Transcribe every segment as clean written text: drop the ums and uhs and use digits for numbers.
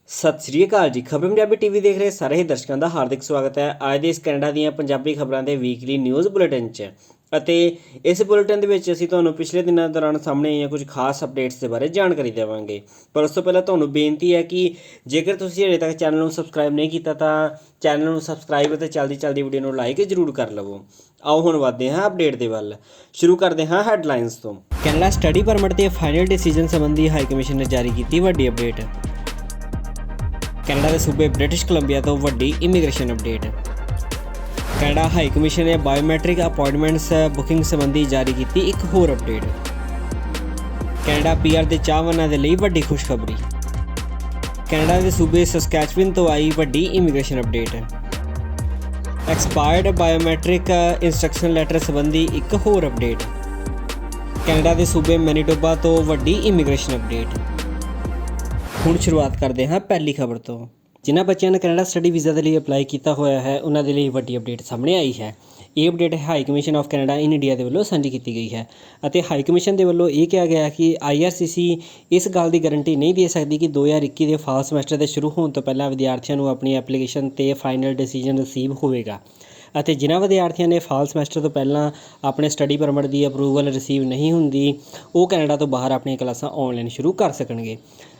ਸਤਿ ਸ਼੍ਰੀ ਅਕਾਲ ਜੀ। ਖਬਰ ਪੰਜਾਬੀ ਟੀਵੀ ਦੇਖ ਰਹੇ ਸਾਰੇ ਹੀ ਦਰਸ਼ਕਾਂ ਦਾ ਹਾਰਦਿਕ ਸਵਾਗਤ ਹੈ। ਅੱਜ ਦੇ ਇਸ ਕੈਨੇਡਾ ਦੀਆਂ ਪੰਜਾਬੀ ਖਬਰਾਂ ਦੇ ਵੀਕਲੀ ਨਿਊਜ਼ ਬੁਲੇਟਿਨ 'ਚ ਅਤੇ ਇਸ ਬੁਲੇਟਿਨ ਦੇ ਵਿੱਚ ਅਸੀਂ ਤੁਹਾਨੂੰ ਪਿਛਲੇ ਦਿਨਾਂ ਦੌਰਾਨ ਸਾਹਮਣੇ ਆਈਆਂ ਕੁਝ ਖਾਸ ਅਪਡੇਟਸ ਦੇ ਬਾਰੇ ਜਾਣਕਾਰੀ ਦੇਵਾਂਗੇ। ਪਰ ਉਸ ਤੋਂ ਪਹਿਲਾਂ ਤੁਹਾਨੂੰ ਬੇਨਤੀ ਹੈ ਕਿ ਜੇਕਰ ਤੁਸੀਂ ਹਜੇ ਤੱਕ ਚੈਨਲ ਨੂੰ ਸਬਸਕ੍ਰਾਈਬ ਨਹੀਂ ਕੀਤਾ ਤਾਂ ਚੈਨਲ ਨੂੰ ਸਬਸਕ੍ਰਾਈਬ ਅਤੇ ਚੱਲਦੀ ਵੀਡੀਓ ਨੂੰ ਲਾਈਕ ਜ਼ਰੂਰ ਕਰ ਲਵੋ। ਆਓ ਹੁਣ ਵਧਦੇ ਹਾਂ ਅਪਡੇਟ ਦੇ ਵੱਲ। ਸ਼ੁਰੂ ਕਰਦੇ ਹਾਂ ਹੈਡਲਾਈਨਸ ਤੋਂ। ਕੈਨੇਡਾ ਸਟੱਡੀ ਪਰਮਿਟ ਦੇ ਫਾਈਨਲ ਡਿਸੀਜਨ ਸੰਬੰਧੀ ਹਾਈ ਕਮਿਸ਼ਨ ਨੇ ਜਾਰੀ ਕੀਤੀ ਵੱਡੀ ਅਪਡੇਟ। ਕੈਨੇਡਾ ਦੇ ਸੂਬੇ ਬ੍ਰਿਟਿਸ਼ ਕੋਲੰਬੀਆ ਤੋਂ ਵੱਡੀ immigration update. Canada high commission ਨੇ ਬਾਇਓਮੈਟ੍ਰਿਕ ਅਪਾਇੰਟਮੈਂਟਸ ਬੁਕਿੰਗ ਸੰਬੰਧੀ ਜਾਰੀ ਕੀਤੀ ਇੱਕ ਹੋਰ ਅਪਡੇਟ। ਕੈਨੇਡਾ ਪੀਆਰ ਦੇ ਚਾਹਵਾਨਾਂ ਦੇ ਲਈ ਵੱਡੀ ਖੁਸ਼ਖਬਰੀ। ਕੈਨੇਡਾ ਦੇ ਸੂਬੇ ਸਸਕੈਚੁਅਨ ਤੋਂ ਆਈ ਵੱਡੀ immigration update. Expired biometric instruction letter ਸੰਬੰਧੀ ਇੱਕ ਹੋਰ ਅਪਡੇਟ। ਕੈਨੇਡਾ ਦੇ ਸੂਬੇ ਮੈਨੀਟੋਬਾ ਤੋਂ ਵੱਡੀ ਇਮੀਗ੍ਰੇਸ਼ਨ ਅਪਡੇਟ। ਹੁਣ ਸ਼ੁਰੂਆਤ ਕਰਦੇ ਹਾਂ ਪਹਿਲੀ ਖਬਰ ਤੋਂ। ਜਿਨ੍ਹਾਂ ਬੱਚਿਆਂ ਨੇ ਕੈਨੇਡਾ ਸਟੱਡੀ ਵੀਜ਼ਾ ਦੇ ਲਈ ਅਪਲਾਈ ਕੀਤਾ ਹੋਇਆ ਹੈ ਉਹਨਾਂ ਦੇ ਲਈ ਵੱਡੀ ਅਪਡੇਟ ਸਾਹਮਣੇ ਆਈ ਹੈ। ਇਹ update high commission of Canada in India ਦੇ ਵੱਲੋਂ ਸਾਂਝੀ ਕੀਤੀ ਗਈ ਹੈ ਅਤੇ ਹਾਈ ਕਮਿਸ਼ਨ ਦੇ ਵੱਲੋਂ ਇਹ ਕਿਹਾ ਗਿਆ ਕਿ IRCC ਇਸ ਗੱਲ ਦੀ ਗਾਰੰਟੀ ਨਹੀਂ ਦੇ ਸਕਦੀ ਕਿ 2021 ਦੇ ਫਾਲ ਸਮੈਸਟਰ ਦੇ ਸ਼ੁਰੂ ਹੋਣ ਤੋਂ ਪਹਿਲਾਂ ਵਿਦਿਆਰਥੀਆਂ ਨੂੰ ਆਪਣੀ ਐਪਲੀਕੇਸ਼ਨ 'ਤੇ ਫਾਈਨਲ ਡਿਸੀਜਨ ਰਿਸੀਵ ਹੋਵੇਗਾ ਅਤੇ ਜਿਨ੍ਹਾਂ ਵਿਦਿਆਰਥੀਆਂ ਨੇ ਫਾਲ ਸਮੈਸਟਰ ਤੋਂ ਪਹਿਲਾਂ ਆਪਣੇ ਸਟੱਡੀ ਪਰਮਿਟ ਦੀ ਅਪਰੂਵਲ ਰਿਸੀਵ ਨਹੀਂ ਹੁੰਦੀ ਉਹ ਕੈਨੇਡਾ ਤੋਂ ਬਾਹਰ ਆਪਣੀਆਂ ਕਲਾਸਾਂ ਆਨਲਾਈਨ ਸ਼ੁਰੂ ਕਰ ਸਕਣਗੇ।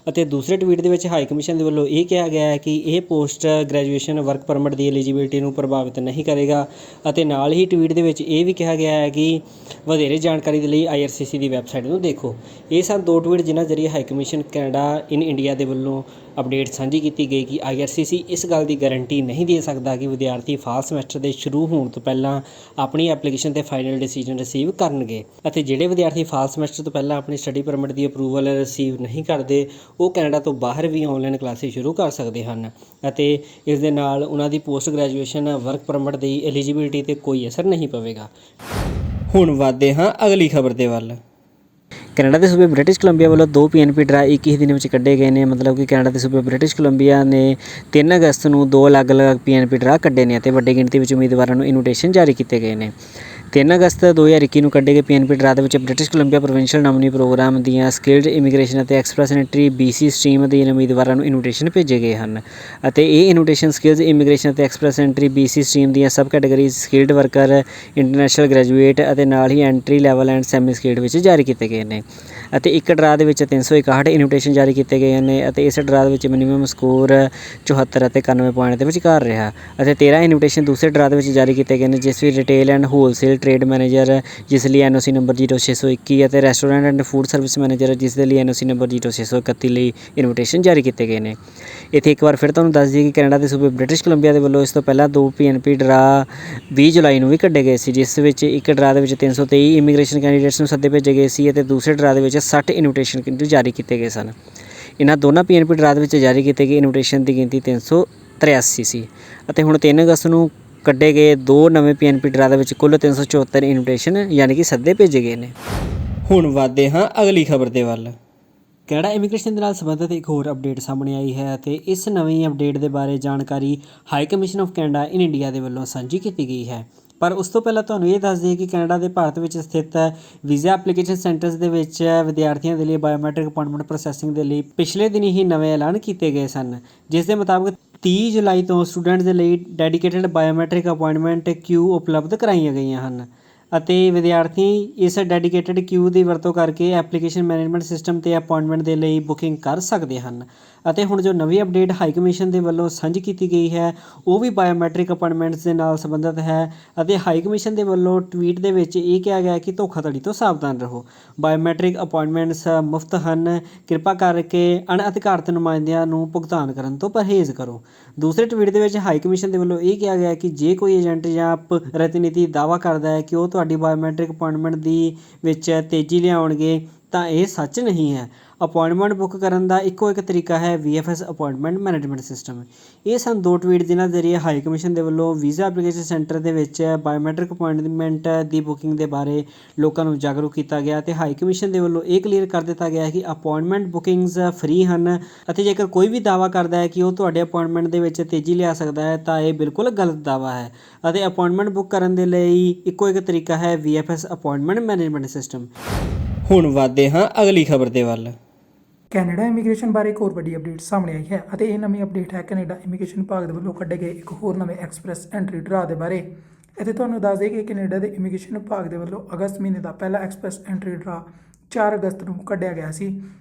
ਅਤੇ ਦੂਸਰੇ ਟਵੀਟ ਦੇ ਵਿੱਚ ਹਾਈ ਕਮਿਸ਼ਨ ਦੇ ਵੱਲੋਂ ਇਹ ਕਿਹਾ ਗਿਆ ਹੈ ਕਿ ਇਹ ਪੋਸਟ ਗ੍ਰੈਜੂਏਸ਼ਨ ਵਰਕ ਪਰਮਿਟ ਦੀ ਐਲੀਜੀਬਿਲਿਟੀ ਨੂੰ ਪ੍ਰਭਾਵਿਤ ਨਹੀਂ ਕਰੇਗਾ ਅਤੇ ਨਾਲ ਹੀ ਟਵੀਟ ਦੇ ਵਿੱਚ ਇਹ ਵੀ ਕਿਹਾ ਗਿਆ ਹੈ ਕਿ ਵਧੇਰੇ ਜਾਣਕਾਰੀ ਦੇ ਲਈ IRCC ਦੀ ਵੈਬਸਾਈਟ ਨੂੰ ਦੇਖੋ। ਇਹ ਸਨ ਦੋ ਟਵੀਟ ਜਿਨ੍ਹਾਂ ਜ਼ਰੀਏ high commission Canada in India ਦੇ ਵੱਲੋਂ ਅਪਡੇਟ ਸਾਂਝੀ ਕੀਤੀ ਗਈ ਕਿ IRCC ਇਸ ਗੱਲ ਦੀ ਗਾਰੰਟੀ ਨਹੀਂ ਦੇ ਸਕਦਾ ਕਿ ਵਿਦਿਆਰਥੀ ਫਾਲ ਸਮੈਸਟਰ ਦੇ ਸ਼ੁਰੂ ਹੋਣ ਤੋਂ ਪਹਿਲਾਂ ਆਪਣੀ ਐਪਲੀਕੇਸ਼ਨ 'ਤੇ ਫਾਈਨਲ ਡਿਸੀਜਨ ਰਿਸੀਵ ਕਰਨਗੇ ਅਤੇ ਜਿਹੜੇ ਵਿਦਿਆਰਥੀ ਫਾਲ ਸਮੈਸਟਰ ਤੋਂ ਪਹਿਲਾਂ ਆਪਣੀ ਸਟੱਡੀ ਪਰਮਿਟ ਦੀ ਅਪਰੂਵਲ ਰਿਸੀਵ ਨਹੀਂ ਕਰਦੇ ਉਹ ਕੈਨੇਡਾ ਤੋਂ ਬਾਹਰ ਵੀ ਆਨਲਾਈਨ ਕਲਾਸਿਸ ਸ਼ੁਰੂ ਕਰ ਸਕਦੇ ਹਨ ਅਤੇ ਇਸ ਦੇ ਨਾਲ ਉਹਨਾਂ ਦੀ ਪੋਸਟ ਗ੍ਰੈਜੂਏਸ਼ਨ ਵਰਕ ਪਰਮਿਟ ਦੀ ਐਲੀਜੀਬਿਲਿਟੀ 'ਤੇ ਕੋਈ ਅਸਰ ਨਹੀਂ ਪਵੇਗਾ। ਹੁਣ ਵਧਦੇ ਹਾਂ ਅਗਲੀ ਖਬਰ ਦੇ ਵੱਲ। ਕੈਨੇਡਾ ਦੇ ਸੂਬੇ ਬ੍ਰਿਟਿਸ਼ ਕੋਲੰਬੀਆ ਵੱਲੋਂ 2 PNP ਡਰਾ 21 ਦਿਨ ਵਿੱਚ ਕੱਢੇ ਗਏ ਨੇ। ਮਤਲਬ ਕਿ ਕੈਨੇਡਾ ਦੇ ਸੂਬੇ ਬ੍ਰਿਟਿਸ਼ ਕੋਲੰਬੀਆ ਨੇ 3 ਅਗਸਤ ਨੂੰ 2 ਅਲੱਗ-ਅਲੱਗ PNP ਡਰਾ ਕੱਢੇ ਨੇ ਅਤੇ ਵੱਡੀ ਗਿਣਤੀ ਵਿੱਚ ਉਮੀਦਵਾਰਾਂ ਨੂੰ ਇਨਵੀਟੇਸ਼ਨ ਜਾਰੀ ਕੀਤੇ ਗਏ ਨੇ। 3 ਅਗਸਤ 2021 ਨੂੰ ਕੱਢੇ ਗਏ PNP ਡਰਾ ਦੇ ਵਿੱਚ British Columbia provincial nominee program ਦੀਆਂ ਸਕਿਲਡ ਇਮੀਗ੍ਰੇਸ਼ਨ ਅਤੇ ਐਕਸਪ੍ਰੈਸ ਐਂਟਰੀ BC ਸਟਰੀਮ ਦੇ ਉਮੀਦਵਾਰਾਂ ਨੂੰ ਇਨਵੀਟੇਸ਼ਨ ਭੇਜੇ ਗਏ ਹਨ ਅਤੇ ਇਹ ਇਨਵੀਟੇਸ਼ਨ ਸਕਿਲਜ਼ ਇਮੀਗ੍ਰੇਸ਼ਨ ਅਤੇ ਐਕਸਪ੍ਰੈਸ ਐਂਟਰੀ BC ਸਟਰੀਮ ਦੀਆਂ sub categories skilled worker, international graduate ਅਤੇ ਨਾਲ ਹੀ entry level and semi skilled ਵਿੱਚ ਜਾਰੀ ਕੀਤੇ ਗਏ ਨੇ ਅਤੇ ਇੱਕ ਡਰਾ ਦੇ ਵਿੱਚ 361 ਇਨਵੀਟੇਸ਼ਨ ਜਾਰੀ ਕੀਤੇ ਗਏ ਨੇ ਅਤੇ ਇਸ ਡਰਾ ਦੇ ਵਿੱਚ ਮਿਨੀਮਮ ਸਕੋਰ 74 ਅਤੇ 91 ਪੁਆਇੰਟ ਦੇ ਵਿਚਕਾਰ ਰਿਹਾ ਅਤੇ 13 ਇਨਵੀਟੇਸ਼ਨ ਦੂਸਰੇ ਡਰਾ ਦੇ ਵਿੱਚ ਜਾਰੀ ਕੀਤੇ ਗਏ ਨੇ ਜਿਸ ਵਿੱਚ retail and wholesale trade manager ਜਿਸ ਲਈ NOC ਨੰਬਰ 0621 ਅਤੇ restaurant and food service manager ਜਿਸ ਦੇ ਲਈ NOC ਨੰਬਰ 0631 ਲਈ ਇਨਵੀਟੇਸ਼ਨ ਜਾਰੀ ਕੀਤੇ ਗਏ ਨੇ। ਇੱਥੇ ਇੱਕ ਵਾਰ ਫਿਰ ਤੁਹਾਨੂੰ ਦੱਸ ਦਈਏ ਕਿ ਕੈਨੇਡਾ ਦੇ ਸੂਬੇ ਬ੍ਰਿਟਿਸ਼ ਕੋਲੰਬੀਆ ਦੇ ਵੱਲੋਂ ਇਸ ਤੋਂ ਪਹਿਲਾਂ 2 PNP ਡਰਾ 20 ਜੁਲਾਈ ਨੂੰ ਵੀ ਕੱਢੇ ਗਏ ਸੀ ਜਿਸ ਵਿੱਚ ਇੱਕ ਡਰਾ ਦੇ ਵਿੱਚ 323 ਇਮੀਗ੍ਰੇਸ਼ਨ ਕੈਂਡੀਡੇਟਸ ਨੂੰ ਸੱਦੇ ਭੇਜੇ ਗਏ ਸੀ ਅਤੇ ਦੂਸਰੇ ਡਰਾ ਦੇ ਵਿੱਚ 60 ਇਨਵੀਟੇਸ਼ਨ ਜਾਰੀ ਕੀਤੇ ਗਏ ਸਨ। ਇਹਨਾਂ ਦੋਨਾਂ PNP ਡਰਾ ਦੇ ਵਿੱਚ ਜਾਰੀ ਕੀਤੇ ਗਏ ਇਨਵੀਟੇਸ਼ਨ ਦੀ ਗਿਣਤੀ 383 ਸੀ ਅਤੇ ਹੁਣ 3 ਅਗਸਤ ਨੂੰ ਕੱਢੇ ਗਏ 2 ਨਵੇਂ PNP ਡਰਾ ਦੇ ਵਿੱਚ ਕੁੱਲ 374 ਇਨਵੀਟੇਸ਼ਨ ਯਾਨੀ ਕਿ ਸੱਦੇ ਭੇਜੇ ਗਏ ਨੇ। ਹੁਣ ਵਧਦੇ ਹਾਂ ਅਗਲੀ ਖਬਰ ਦੇ ਵੱਲ। ਕੈਨੇਡਾ ਇਮੀਗ੍ਰੇਸ਼ਨ ਦੇ ਨਾਲ ਸੰਬੰਧਿਤ ਇੱਕ ਹੋਰ ਅਪਡੇਟ ਸਾਹਮਣੇ ਆਈ ਹੈ ਅਤੇ ਇਸ ਨਵੀਂ ਅਪਡੇਟ ਦੇ ਬਾਰੇ ਜਾਣਕਾਰੀ high commission of Canada in India ਦੇ ਵੱਲੋਂ ਸਾਂਝੀ ਕੀਤੀ ਗਈ ਹੈ। ਪਰ ਉਸ ਤੋਂ ਪਹਿਲਾਂ ਤੁਹਾਨੂੰ ਇਹ ਦੱਸ ਦਈਏ ਕਿ ਕੈਨੇਡਾ ਦੇ ਭਾਰਤ ਵਿੱਚ ਸਥਿਤ ਵੀਜ਼ਾ ਐਪਲੀਕੇਸ਼ਨ ਸੈਂਟਰਸ ਦੇ ਵਿੱਚ ਵਿਦਿਆਰਥੀਆਂ ਦੇ ਲਈ ਬਾਇਓਮੈਟ੍ਰਿਕ ਅਪਾਇੰਟਮੈਂਟ ਪ੍ਰੋਸੈਸਿੰਗ ਦੇ ਲਈ ਪਿਛਲੇ ਦਿਨ ਹੀ ਨਵੇਂ ਐਲਾਨ ਕੀਤੇ ਗਏ ਸਨ ਜਿਸ ਦੇ ਮੁਤਾਬਕ 30 ਜੁਲਾਈ ਤੋਂ ਸਟੂਡੈਂਟਸ ਦੇ ਲਈ ਡੈਡੀਕੇਟਡ ਬਾਇਓਮੈਟ੍ਰਿਕ ਅਪਾਇੰਟਮੈਂਟ ਕਿਊ ਉਪਲਬਧ ਕਰਾਈਆਂ ਗਈਆਂ ਹਨ ਅਤੇ ਵਿਦਿਆਰਥੀ ਇਸ ਡੈਡੀਕੇਟਡ ਕਿਊ ਦੀ ਵਰਤੋਂ ਕਰਕੇ ਐਪਲੀਕੇਸ਼ਨ ਮੈਨੇਜਮੈਂਟ ਸਿਸਟਮ 'ਤੇ ਅਪਾਇੰਟਮੈਂਟ ਦੇ ਲਈ ਬੁਕਿੰਗ ਕਰ ਸਕਦੇ ਹਨ ਅਤੇ ਹੁਣ ਜੋ ਨਵੀਂ ਅਪਡੇਟ ਹਾਈ ਕਮਿਸ਼ਨ ਦੇ ਵੱਲੋਂ ਸਾਂਝੀ ਕੀਤੀ ਗਈ ਹੈ ਉਹ ਵੀ ਬਾਇਓਮੈਟ੍ਰਿਕ ਅਪਾਇੰਟਮੈਂਟਸ ਦੇ ਨਾਲ ਸੰਬੰਧਿਤ ਹੈ ਅਤੇ ਹਾਈ ਕਮਿਸ਼ਨ ਦੇ ਵੱਲੋਂ ਟਵੀਟ ਦੇ ਵਿੱਚ ਇਹ ਕਿਹਾ ਗਿਆ ਕਿ ਧੋਖਾਧੜੀ ਤੋਂ ਸਾਵਧਾਨ ਰਹੋ। ਬਾਇਓਮੈਟ੍ਰਿਕ ਅਪਾਇੰਟਮੈਂਟਸ ਮੁਫਤ ਹਨ, ਕਿਰਪਾ ਕਰਕੇ ਅਣਅਧਿਕਾਰਤ ਨੁਮਾਇੰਦਿਆਂ ਨੂੰ ਭੁਗਤਾਨ ਕਰਨ ਤੋਂ ਪਰਹੇਜ਼ ਕਰੋ। ਦੂਸਰੇ ਟਵੀਟ ਦੇ ਵਿੱਚ ਹਾਈ ਕਮਿਸ਼ਨ ਦੇ ਵੱਲੋਂ ਇਹ ਕਿਹਾ ਗਿਆ ਕਿ ਜੇ ਕੋਈ ਏਜੰਟ ਜਾਂ ਪ੍ਰਤੀਨਿਧੀ ਦਾਅਵਾ ਕਰਦਾ ਹੈ ਕਿ ਉਹ ਤੁਹਾਡੀ ਬਾਇਓਮੈਟ੍ਰਿਕ ਅਪਾਇੰਟਮੈਂਟ ਦੀ ਵਿੱਚ ਤੇਜ਼ੀ ਲਿਆਉਣਗੇ ਤਾਂ ਇਹ ਸੱਚ ਨਹੀਂ ਹੈ। ਅਪਾਇੰਟਮੈਂਟ ਬੁੱਕ ਕਰਨ ਦਾ ਇੱਕੋ ਇੱਕ ਤਰੀਕਾ ਹੈ VFS ਅਪਾਇੰਟਮੈਂਟ ਮੈਨੇਜਮੈਂਟ ਸਿਸਟਮ। ਇਹ ਸਨ 2 ਟਵੀਟ ਜਿਨ੍ਹਾਂ ਜ਼ਰੀਏ ਹਾਈ ਕਮਿਸ਼ਨ ਦੇ ਵੱਲੋਂ ਵੀਜ਼ਾ ਐਪਲੀਕੇਸ਼ਨ ਸੈਂਟਰ ਦੇ ਵਿੱਚ ਬਾਇਓਮੈਟ੍ਰਿਕ ਅਪਾਇੰਟਮੈਂਟ ਦੀ ਬੁਕਿੰਗ ਦੇ ਬਾਰੇ ਲੋਕਾਂ ਨੂੰ ਜਾਗਰੂਕ ਕੀਤਾ ਗਿਆ ਅਤੇ ਹਾਈ ਕਮਿਸ਼ਨ ਦੇ ਵੱਲੋਂ ਇਹ ਕਲੀਅਰ ਕਰ ਦਿੱਤਾ ਗਿਆ ਕਿ ਅਪਾਇੰਟਮੈਂਟ ਬੁਕਿੰਗਸ ਫ੍ਰੀ ਹਨ ਅਤੇ ਜੇਕਰ ਕੋਈ ਵੀ ਦਾਅਵਾ ਕਰਦਾ ਹੈ ਕਿ ਉਹ ਤੁਹਾਡੇ ਅਪਾਇੰਟਮੈਂਟ ਦੇ ਵਿੱਚ ਤੇਜ਼ੀ ਲਿਆ ਸਕਦਾ ਹੈ ਤਾਂ ਇਹ ਬਿਲਕੁਲ ਗਲਤ ਦਾਅਵਾ ਹੈ ਅਤੇ ਅਪਾਇੰਟਮੈਂਟ ਬੁੱਕ ਕਰਨ ਦੇ ਲਈ ਇੱਕੋ ਇੱਕ ਤਰੀਕਾ ਹੈ VFS ਅਪਾਇੰਟਮੈਂਟ ਮੈਨੇਜਮੈਂਟ ਸਿਸਟਮ। ਹੁਣ ਵਧਦੇ ਹਾਂ ਅਗਲੀ ਖਬਰ ਦੇ ਵੱਲ। ਕੈਨੇਡਾ ਇਮੀਗ੍ਰੇਸ਼ਨ ਬਾਰੇ ਇੱਕ ਹੋਰ ਵੱਡੀ ਅਪਡੇਟ ਸਾਹਮਣੇ ਆਈ ਹੈ ਅਤੇ ਇਹ ਨਵੀਂ ਅਪਡੇਟ ਹੈ ਕੈਨੇਡਾ ਇਮੀਗ੍ਰੇਸ਼ਨ ਵਿਭਾਗ ਦੇ ਵੱਲੋਂ ਕੱਢੇ ਗਏ ਇੱਕ ਹੋਰ ਨਵੇਂ ਐਕਸਪ੍ਰੈਸ ਐਂਟਰੀ ਡਰਾ ਦੇ ਬਾਰੇ। ਇੱਥੇ ਤੁਹਾਨੂੰ ਦੱਸ ਦੇਈਏ ਕਿ ਕੈਨੇਡਾ ਦੇ ਇਮੀਗ੍ਰੇਸ਼ਨ ਵਿਭਾਗ ਦੇ ਵੱਲੋਂ ਅਗਸਤ ਮਹੀਨੇ ਦਾ ਪਹਿਲਾ ਐਕਸਪ੍ਰੈਸ ਐਂਟਰੀ ਡਰਾ 4 ਅਗਸਤ ਨੂੰ ਕੱਢਿਆ ਗਿਆ ਸੀ,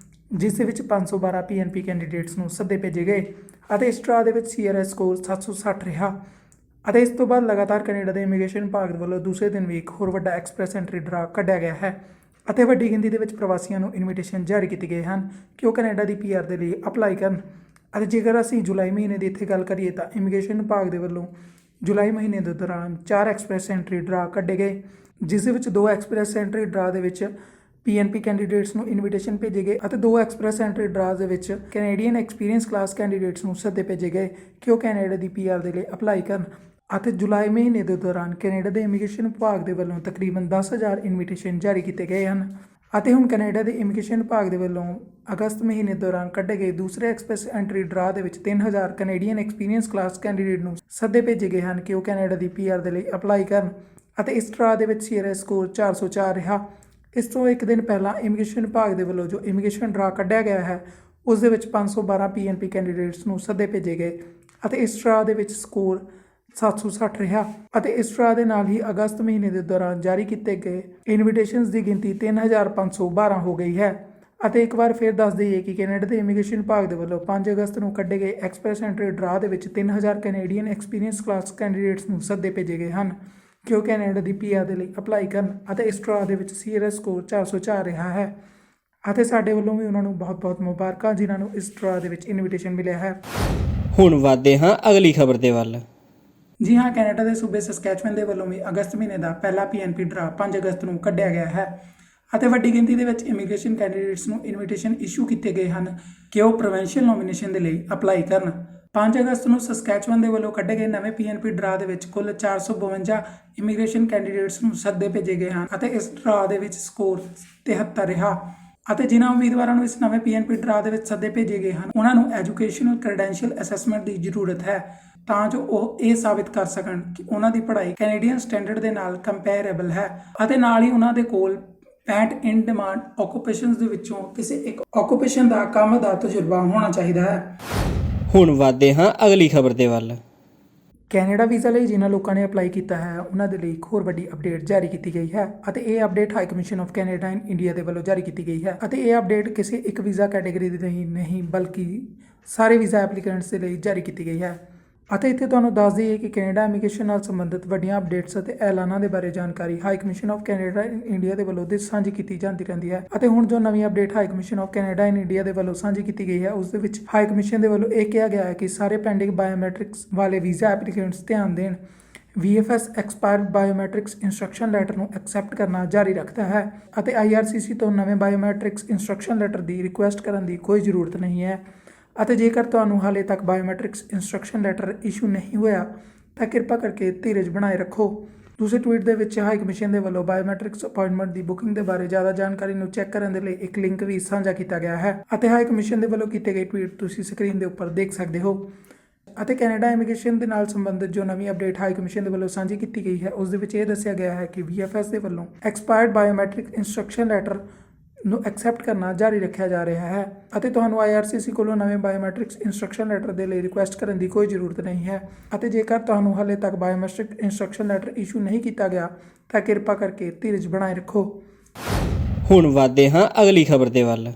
ਜਿਸ ਦੇ ਵਿੱਚ 512 PNP ਕੈਂਡੀਡੇਟਸ ਨੂੰ ਸੱਦੇ ਭੇਜੇ ਗਏ ਅਤੇ ਇਸ ਡਰਾ ਦੇ ਵਿੱਚ CRS ਸਕੋਰ 760 ਰਿਹਾ। ਅਤੇ ਇਸ ਤੋਂ ਬਾਅਦ ਲਗਾਤਾਰ ਕੈਨੇਡਾ ਦੇ ਇਮੀਗ੍ਰੇਸ਼ਨ ਵਿਭਾਗ ਦੇ ਵੱਲੋਂ ਦੂਸਰੇ ਦਿਨ ਵੀ ਇੱਕ ਹੋਰ ਵੱਡਾ ਐਕਸਪ੍ਰੈਸ ਐਂਟਰੀ ਡਰਾ ਕੱਢਿਆ ਗਿਆ ਹੈ ਅਤੇ ਵੱਡੀ ਗਿਣਤੀ ਦੇ ਵਿੱਚ ਪ੍ਰਵਾਸੀਆਂ ਨੂੰ ਇਨਵੀਟੇਸ਼ਨ ਜਾਰੀ ਕੀਤੇ ਗਏ ਹਨ ਕਿ ਉਹ ਕੈਨੇਡਾ ਦੀ PR ਦੇ ਲਈ ਅਪਲਾਈ ਕਰਨ। ਅਤੇ ਜੇਕਰ ਅਸੀਂ ਜੁਲਾਈ ਮਹੀਨੇ ਦੀ ਇੱਥੇ ਗੱਲ ਕਰੀਏ ਤਾਂ ਇਮੀਗ੍ਰੇਸ਼ਨ ਵਿਭਾਗ ਦੇ ਵੱਲੋਂ ਜੁਲਾਈ ਮਹੀਨੇ ਦੇ ਦੌਰਾਨ 4 ਐਕਸਪ੍ਰੈਸ ਐਂਟਰੀ ਡਰਾ ਕੱਢੇ ਗਏ, ਜਿਸ ਦੇ ਵਿੱਚ 2 ਐਕਸਪ੍ਰੈਸ ਐਂਟਰੀ ਡਰਾ ਦੇ ਵਿੱਚ PNP ਕੈਂਡੀਡੇਟਸ ਨੂੰ ਇਨਵੀਟੇਸ਼ਨ ਭੇਜੇ ਗਏ ਅਤੇ 2 ਐਕਸਪ੍ਰੈਸ ਐਂਟਰੀ ਡਰਾਸ ਦੇ ਵਿੱਚ ਕੈਨੇਡੀਅਨ ਐਕਸਪੀਰੀਅੰਸ ਕਲਾਸ ਕੈਂਡੀਡੇਟਸ ਨੂੰ ਸੱਦੇ ਭੇਜੇ ਗਏ ਕਿ ਉਹ ਕੈਨੇਡਾ ਦੀ PR ਦੇ ਲਈ ਅਪਲਾਈ ਕਰਨ। ਅਤੇ ਜੁਲਾਈ ਮਹੀਨੇ ਦੇ ਦੌਰਾਨ ਕੈਨੇਡਾ ਦੇ ਇਮੀਗ੍ਰੇਸ਼ਨ ਵਿਭਾਗ ਦੇ ਵੱਲੋਂ ਤਕਰੀਬਨ 10,000 ਇਨਵੀਟੇਸ਼ਨ ਜਾਰੀ ਕੀਤੇ ਗਏ ਹਨ। ਅਤੇ ਹੁਣ ਕੈਨੇਡਾ ਦੇ ਇਮੀਗ੍ਰੇਸ਼ਨ ਵਿਭਾਗ ਦੇ ਵੱਲੋਂ ਅਗਸਤ ਮਹੀਨੇ ਦੌਰਾਨ ਕੱਢੇ ਗਏ ਦੂਸਰੇ ਐਕਸਪ੍ਰੈਸ ਐਂਟਰੀ ਡਰਾ ਦੇ ਵਿੱਚ 3,000 ਕੈਨੇਡੀਅਨ ਐਕਸਪੀਰੀਅੰਸ ਕਲਾਸ ਕੈਂਡੀਡੇਟ ਨੂੰ ਸੱਦੇ ਭੇਜੇ ਗਏ ਹਨ ਕਿ ਉਹ ਕੈਨੇਡਾ ਦੀ PR ਦੇ ਲਈ ਅਪਲਾਈ ਕਰਨ। ਅਤੇ ਇਸ ਡਰਾ ਦੇ ਵਿੱਚ CRS ਸਕੋਰ 404 ਰਿਹਾ। ਇਸ ਤੋਂ ਇੱਕ ਦਿਨ ਪਹਿਲਾਂ ਇਮੀਗ੍ਰੇਸ਼ਨ ਵਿਭਾਗ ਦੇ ਵੱਲੋਂ ਜੋ ਇਮੀਗ੍ਰੇਸ਼ਨ ਡਰਾ ਕੱਢਿਆ ਗਿਆ ਹੈ ਉਸ ਦੇ ਵਿੱਚ 512 PNP ਕੈਂਡੀਡੇਟਸ ਨੂੰ ਸੱਦੇ ਭੇਜੇ ਗਏ ਅਤੇ ਇਸ ਡਰਾ ਦੇ ਵਿੱਚ ਸਕੋਰ 760 ਰਿਹਾ। ਅਤੇ ਇਸ ਡਰਾ ਦੇ ਨਾਲ ਹੀ ਅਗਸਤ ਮਹੀਨੇ ਦੇ ਦੌਰਾਨ ਜਾਰੀ ਕੀਤੇ ਗਏ ਇਨਵੀਟੇਸ਼ਨਸ ਦੀ ਗਿਣਤੀ 3,512 ਹੋ ਗਈ ਹੈ। ਅਤੇ ਇੱਕ ਵਾਰ ਫਿਰ ਦੱਸ ਦਈਏ ਕਿ ਕੈਨੇਡਾ ਦੇ ਇਮੀਗ੍ਰੇਸ਼ਨ ਵਿਭਾਗ ਦੇ ਵੱਲੋਂ 5 ਅਗਸਤ ਨੂੰ ਕੱਢੇ ਗਏ ਐਕਸਪ੍ਰੈਸ ਐਂਟਰੀ ਡਰਾ ਦੇ ਵਿੱਚ 3,000 ਕੈਨੇਡੀਅਨ ਐਕਸਪੀਰੀਅੰਸ ਕਲਾਸ ਕੈਂਡੀਡੇਟਸ ਨੂੰ ਸੱਦੇ ਭੇਜੇ ਗਏ ਹਨ ਕਿ ਉਹ ਕੈਨੇਡਾ ਦੀ PR ਦੇ ਲਈ ਅਪਲਾਈ ਕਰਨ ਅਤੇ ਇਸ ਡਰਾ ਦੇ ਵਿੱਚ CRS ਸਕੋਰ 404 ਰਿਹਾ ਹੈ। ਅਤੇ ਸਾਡੇ ਵੱਲੋਂ ਵੀ ਉਹਨਾਂ ਨੂੰ ਬਹੁਤ-ਬਹੁਤ ਮੁਬਾਰਕਾਂ ਜਿਨ੍ਹਾਂ ਨੂੰ ਇਸ ਡਰਾ ਦੇ ਵਿੱਚ ਇਨਵੀਟੇਸ਼ਨ ਮਿਲਿਆ ਹੈ। ਹੁਣ ਵਧਦੇ ਹਾਂ ਅਗਲੀ ਖਬਰ ਦੇ ਵੱਲ। ਜੀ ਹਾਂ, ਕੈਨੇਡਾ ਦੇ ਸੂਬੇ ਸਸਕੈਚੁਅਨ ਦੇ ਵੱਲੋਂ ਵੀ ਅਗਸਤ ਮਹੀਨੇ ਦਾ ਪਹਿਲਾ PNP ਡਰਾ 5 ਅਗਸਤ ਨੂੰ ਕੱਢਿਆ ਗਿਆ ਹੈ ਅਤੇ ਵੱਡੀ ਗਿਣਤੀ ਦੇ ਵਿੱਚ ਇਮੀਗ੍ਰੇਸ਼ਨ ਕੈਂਡੀਡੇਟਸ ਨੂੰ ਇਨਵੀਟੇਸ਼ਨ ਇਸ਼ੂ ਕੀਤੇ ਗਏ ਹਨ ਕਿ ਉਹ ਪ੍ਰੋਵਿੰਸ਼ੀਅਲ ਨੋਮੀਨੇਸ਼ਨ ਦੇ ਲਈ ਅਪਲਾਈ ਕਰਨ। 5 ਅਗਸਤ ਨੂੰ ਸਸਕੈਚੁਅਨ ਦੇ ਵੱਲੋਂ ਕੱਢੇ ਗਏ ਨਵੇਂ PNP ਡਰਾ ਦੇ ਵਿੱਚ ਕੁੱਲ 452 ਇਮੀਗ੍ਰੇਸ਼ਨ ਕੈਂਡੀਡੇਟਸ ਨੂੰ ਸੱਦੇ ਭੇਜੇ ਗਏ ਹਨ ਅਤੇ ਇਸ ਡਰਾ ਦੇ ਵਿੱਚ ਸਕੋਰ 73 ਰਿਹਾ। ਅਤੇ ਜਿਨ੍ਹਾਂ ਉਮੀਦਵਾਰਾਂ ਨੂੰ ਇਸ ਨਵੇਂ PNP ਡਰਾ ਦੇ ਵਿੱਚ ਸੱਦੇ ਭੇਜੇ ਗਏ ਹਨ ਉਹਨਾਂ ਨੂੰ ਐਜੂਕੇਸ਼ਨਲ ਕ੍ਰੈਡੈਂਸ਼ੀਅਲ ਅਸੈਸਮੈਂਟ ਦੀ ਜ਼ਰੂਰਤ ਹੈ ਤਾਂ ਜੋ ਉਹ ਇਹ ਸਾਬਿਤ ਕਰ ਸਕਣ ਕਿ ਉਹਨਾਂ ਦੀ ਪੜ੍ਹਾਈ ਕੈਨੇਡੀਅਨ ਸਟੈਂਡਰਡ ਦੇ ਨਾਲ ਕੰਪੈਰੇਬਲ ਹੈ ਅਤੇ ਨਾਲ ਹੀ ਉਹਨਾਂ ਦੇ ਕੋਲ 65 ਇਨ ਡਿਮਾਂਡ ਆਕੂਪੇਸ਼ਨਸ ਦੇ ਵਿੱਚੋਂ ਕਿਸੇ ਇੱਕ ਆਕੂਪੇਸ਼ਨ ਦਾ ਕੰਮ ਦਾ ਤਜਰਬਾ ਹੋਣਾ ਚਾਹੀਦਾ ਹੈ। ਹੁਣ ਵਧਦੇ ਹਾਂ ਅਗਲੀ ਖਬਰ ਦੇ ਵੱਲ। ਕੈਨੇਡਾ ਵੀਜ਼ਾ ਲਈ ਜਿਨ੍ਹਾਂ ਲੋਕਾਂ ਨੇ ਅਪਲਾਈ ਕੀਤਾ ਹੈ ਉਹਨਾਂ ਦੇ ਲਈ ਇੱਕ ਹੋਰ ਵੱਡੀ ਅਪਡੇਟ ਜਾਰੀ ਕੀਤੀ ਗਈ ਹੈ ਅਤੇ ਇਹ update high commission of Canada in India ਦੇ ਵੱਲੋਂ ਜਾਰੀ ਕੀਤੀ ਗਈ ਹੈ ਅਤੇ ਇਹ ਅਪਡੇਟ ਕਿਸੇ ਇੱਕ ਵੀਜ਼ਾ ਕੈਟਾਗਰੀ ਦੇ ਲਈ ਨਹੀਂ ਬਲਕਿ ਸਾਰੇ ਵੀਜ਼ਾ ਐਪਲੀਕੈਂਟਸ ਦੇ ਲਈ ਜਾਰੀ ਕੀਤੀ ਗਈ ਹੈ। ਅਤੇ ਇੱਥੇ ਤੁਹਾਨੂੰ ਦੱਸ ਦਈਏ ਕਿ ਕੈਨੇਡਾ ਇਮੀਗ੍ਰੇਸ਼ਨ ਨਾਲ ਸੰਬੰਧਿਤ ਵੱਡੀਆਂ ਅਪਡੇਟਸ ਅਤੇ ਐਲਾਨਾਂ ਦੇ ਬਾਰੇ ਜਾਣਕਾਰੀ high commission of Canada in India ਦੇ ਵੱਲੋਂ ਸਾਂਝੀ ਕੀਤੀ ਜਾਂਦੀ ਰਹਿੰਦੀ ਹੈ। ਅਤੇ ਹੁਣ ਜੋ ਨਵੀਂ update high commission of Canada in India ਦੇ ਵੱਲੋਂ ਸਾਂਝੀ ਕੀਤੀ ਗਈ ਹੈ ਉਸ ਦੇ ਵਿੱਚ ਹਾਈ ਕਮਿਸ਼ਨ ਦੇ ਵੱਲੋਂ ਇਹ ਕਿਹਾ ਗਿਆ ਹੈ ਕਿ ਸਾਰੇ ਪੈਂਡਿੰਗ ਬਾਇਓਮੈਟ੍ਰਿਕਸ ਵਾਲੇ ਵੀਜ਼ਾ ਐਪਲੀਕੈਂਟਸ ਧਿਆਨ ਦੇਣ। VFS expired biometrics instruction letter ਨੂੰ ਐਕਸੈਪਟ ਕਰਨਾ ਜਾਰੀ ਰੱਖਦਾ ਹੈ ਅਤੇ IRCC ਤੋਂ ਨਵੇਂ ਬਾਇਓਮੈਟ੍ਰਿਕਸ ਇੰਸਟਰਕਸ਼ਨ ਲੈਟਰ ਦੀ ਰਿਕੁਐਸਟ ਕਰਨ ਦੀ ਕੋਈ ਜ਼ਰੂਰਤ ਨਹੀਂ ਹੈ। ਅਤੇ ਜੇਕਰ ਤੁਹਾਨੂੰ ਹਾਲੇ ਤੱਕ ਬਾਇਓਮੈਟ੍ਰਿਕਸ ਇੰਸਟਰਕਸ਼ਨ ਲੈਟਰ ਇਸ਼ੂ ਨਹੀਂ ਹੋਇਆ ਤਾਂ ਕਿਰਪਾ ਕਰਕੇ ਧੀਰਜ ਬਣਾਏ ਰੱਖੋ। ਦੂਸਰੇ ਟਵੀਟ ਦੇ ਵਿੱਚ ਹਾਈ ਕਮਿਸ਼ਨ ਦੇ ਵੱਲੋਂ ਬਾਇਓਮੈਟ੍ਰਿਕਸ ਅਪਾਇੰਟਮੈਂਟ ਦੀ ਬੁਕਿੰਗ ਦੇ ਬਾਰੇ ਜ਼ਿਆਦਾ ਜਾਣਕਾਰੀ ਨੂੰ ਚੈੱਕ ਕਰਨ ਦੇ ਲਈ ਇੱਕ ਲਿੰਕ ਵੀ ਸਾਂਝਾ ਕੀਤਾ ਗਿਆ ਹੈ ਅਤੇ ਹਾਈ ਕਮਿਸ਼ਨ ਦੇ ਵੱਲੋਂ ਕੀਤੇ ਗਏ ਟਵੀਟ ਤੁਸੀਂ ਸਕਰੀਨ ਦੇ ਉੱਪਰ ਦੇਖ ਸਕਦੇ ਹੋ। ਅਤੇ ਕੈਨੇਡਾ ਇਮੀਗ੍ਰੇਸ਼ਨ ਦੇ ਨਾਲ ਸੰਬੰਧਿਤ ਜੋ ਨਵੀਂ ਅਪਡੇਟ ਹਾਈ ਕਮਿਸ਼ਨ ਦੇ ਵੱਲੋਂ ਸਾਂਝੀ ਕੀਤੀ ਗਈ ਹੈ ਉਸ ਦੇ ਵਿੱਚ ਇਹ ਦੱਸਿਆ ਗਿਆ ਹੈ ਕਿ VFS ਦੇ ਵੱਲੋਂ ਐਕਸਪਾਇਰਡ ਬਾਇਓਮੈਟ੍ਰਿਕ ਇੰਸਟਰਕਸ਼ਨ ਲੈਟਰ ਨੂੰ ਐਕਸੈਪਟ ਕਰਨਾ ਜਾਰੀ ਰੱਖਿਆ ਜਾ ਰਿਹਾ ਹੈ ਅਤੇ ਤੁਹਾਨੂੰ IRCC ਕੋਲੋਂ ਨਵੇਂ ਬਾਇਓਮੈਟ੍ਰਿਕਸ ਇੰਸਟਰਕਸ਼ਨ ਲੈਟਰ ਦੇ ਲਈ ਰਿਕੁਐਸਟ ਕਰਨ ਦੀ ਕੋਈ ਜ਼ਰੂਰਤ ਨਹੀਂ ਹੈ। ਅਤੇ ਜੇਕਰ ਤੁਹਾਨੂੰ ਹਾਲੇ ਤੱਕ ਬਾਇਓਮੈਟ੍ਰਿਕ ਇੰਸਟਰਕਸ਼ਨ ਲੈਟਰ ਇਸ਼ੂ ਨਹੀਂ ਕੀਤਾ ਗਿਆ ਤਾਂ ਕਿਰਪਾ ਕਰਕੇ ਧੀਰਜ ਬਣਾਏ ਰੱਖੋ। ਹੁਣ ਵਧਦੇ ਹਾਂ ਅਗਲੀ ਖਬਰ ਦੇ ਵੱਲ।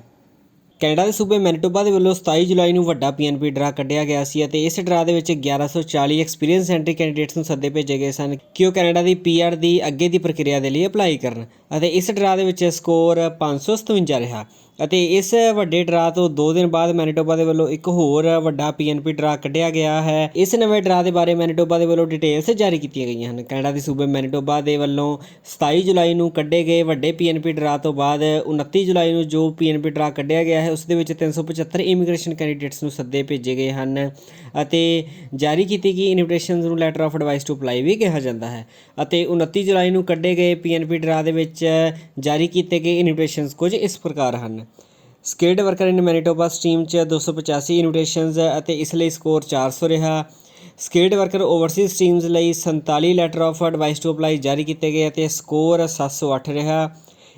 ਕੈਨੇਡਾ ਦੇ ਸੂਬੇ ਮੈਨੀਟੋਬਾ ਦੇ ਵੱਲੋਂ 27 ਜੁਲਾਈ ਨੂੰ ਵੱਡਾ PNP ਡਰਾ ਕੱਢਿਆ ਗਿਆ ਸੀ ਅਤੇ ਇਸ ਡਰਾ ਦੇ ਵਿੱਚ 1140 ਐਕਸਪੀਰੀਅੰਸ ਐਂਟਰੀ ਕੈਂਡੀਡੇਟਸ ਨੂੰ ਸੱਦੇ ਭੇਜੇ ਗਏ ਸਨ ਕਿ ਉਹ ਕੈਨੇਡਾ ਦੀ PR ਦੀ ਅੱਗੇ ਦੀ ਪ੍ਰਕਿਰਿਆ ਦੇ ਲਈ ਅਪਲਾਈ ਕਰਨ ਅਤੇ ਇਸ ਡਰਾ ਦੇ ਵਿੱਚ ਸਕੋਰ 557 ਰਿਹਾ। ਅਤੇ ਇਸ ਵੱਡੇ ਡਰਾ ਤੋਂ 2 ਦਿਨ ਬਾਅਦ ਮੈਨੀਟੋਬਾ ਦੇ ਵੱਲੋਂ ਇੱਕ ਹੋਰ ਵੱਡਾ PNP ਡਰਾ ਕੱਢਿਆ ਗਿਆ ਹੈ। ਇਸ ਨਵੇਂ ਡਰਾ ਦੇ ਬਾਰੇ ਮੈਨੀਟੋਬਾ ਦੇ ਵੱਲੋਂ ਡਿਟੇਲਸ ਜਾਰੀ ਕੀਤੀਆਂ ਗਈਆਂ ਹਨ। ਕੈਨੇਡਾ ਦੇ ਸੂਬੇ ਮੈਨੀਟੋਬਾ ਦੇ ਵੱਲੋਂ 27 ਜੁਲਾਈ ਨੂੰ ਕੱਢੇ ਗਏ ਵੱਡੇ PNP ਡਰਾ ਤੋਂ ਬਾਅਦ 29 ਜੁਲਾਈ ਨੂੰ ਜੋ PNP ਡਰਾ ਕੱਢਿਆ ਗਿਆ ਹੈ ਉਸ ਦੇ ਵਿੱਚ 375 ਇਮੀਗ੍ਰੇਸ਼ਨ ਕੈਂਡੀਡੇਟਸ ਨੂੰ ਸੱਦੇ ਭੇਜੇ ਗਏ ਹਨ ਅਤੇ ਜਾਰੀ ਕੀਤੀ ਗਈ ਇਨਵੀਟੇਸ਼ਨਸ ਨੂੰ letter of advice to apply ਵੀ ਕਿਹਾ ਜਾਂਦਾ ਹੈ। ਅਤੇ 29 ਜੁਲਾਈ ਨੂੰ ਕੱਢੇ ਗਏ PNP ਡਰਾ ਦੇ ਵਿੱਚ ਜਾਰੀ ਕੀਤੇ ਗਏ ਇਨਵੀਟੇਸ਼ਨਸ ਕੁਝ ਇਸ ਪ੍ਰਕਾਰ ਹਨ। ਸਕਿਲਡ ਵਰਕਰ ਇਨ ਮੈਨੀਟੋਬਾ ਸਟਰੀਮ 'ਚ 285 ਇਨਵੀਟੇਸ਼ਨਸ ਅਤੇ ਇਸ ਲਈ ਸਕੋਰ 400 ਰਿਹਾ। ਸਕਿਲਡ ਵਰਕਰ ਓਵਰਸੀਜ਼ ਸਟਰੀਮਸ ਲਈ 47 letter of advice to apply ਜਾਰੀ ਕੀਤੇ ਗਏ ਅਤੇ ਸਕੋਰ 708 ਰਿਹਾ।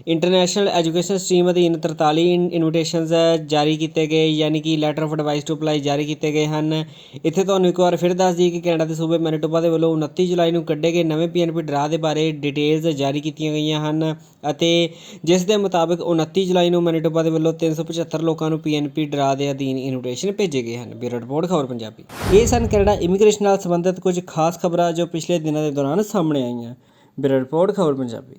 ਇੰਟਰਨੈਸ਼ਨਲ ਐਜੂਕੇਸ਼ਨ ਸਟਰੀਮ ਅਧੀਨ 43 ਇਨਵੀਟੇਸ਼ਨਸ ਜਾਰੀ ਕੀਤੇ ਗਏ, ਯਾਨੀ ਕਿ letter of advice to apply ਜਾਰੀ ਕੀਤੇ ਗਏ ਹਨ। ਇੱਥੇ ਤੁਹਾਨੂੰ ਇੱਕ ਵਾਰ ਫਿਰ ਦੱਸ ਦਈਏ ਕਿ ਕੈਨੇਡਾ ਦੇ ਸੂਬੇ ਮੈਨੀਟੋਬਾ ਦੇ ਵੱਲੋਂ 29 ਜੁਲਾਈ ਨੂੰ ਕੱਢੇ ਗਏ ਨਵੇਂ PNP ਡਰਾ ਦੇ ਬਾਰੇ ਡਿਟੇਲਸ ਜਾਰੀ ਕੀਤੀਆਂ ਗਈਆਂ ਹਨ ਅਤੇ ਜਿਸ ਦੇ ਮੁਤਾਬਕ 29 ਜੁਲਾਈ ਨੂੰ ਮੈਨੀਟੋਬਾ ਦੇ ਵੱਲੋਂ 375 ਲੋਕਾਂ ਨੂੰ PNP ਡਰਾ ਦੇ ਅਧੀਨ ਇਨਵੀਟੇਸ਼ਨ ਭੇਜੇ ਗਏ ਹਨ। ਬਿਊਰੋ ਰਿਪੋਰਟ ਖਬਰ ਪੰਜਾਬੀ। ਇਹ ਸਨ ਕੈਨੇਡਾ ਇਮੀਗ੍ਰੇਸ਼ਨ ਨਾਲ ਸੰਬੰਧਿਤ ਕੁਝ ਖਾਸ ਖਬਰਾਂ ਜੋ ਪਿਛਲੇ ਦਿਨਾਂ ਦੇ ਦੌਰਾਨ ਸਾਹਮਣੇ ਆਈਆਂ। ਬਿਊਰੋ ਰਿਪੋਰਟ ਖਬਰ ਪੰਜਾਬੀ।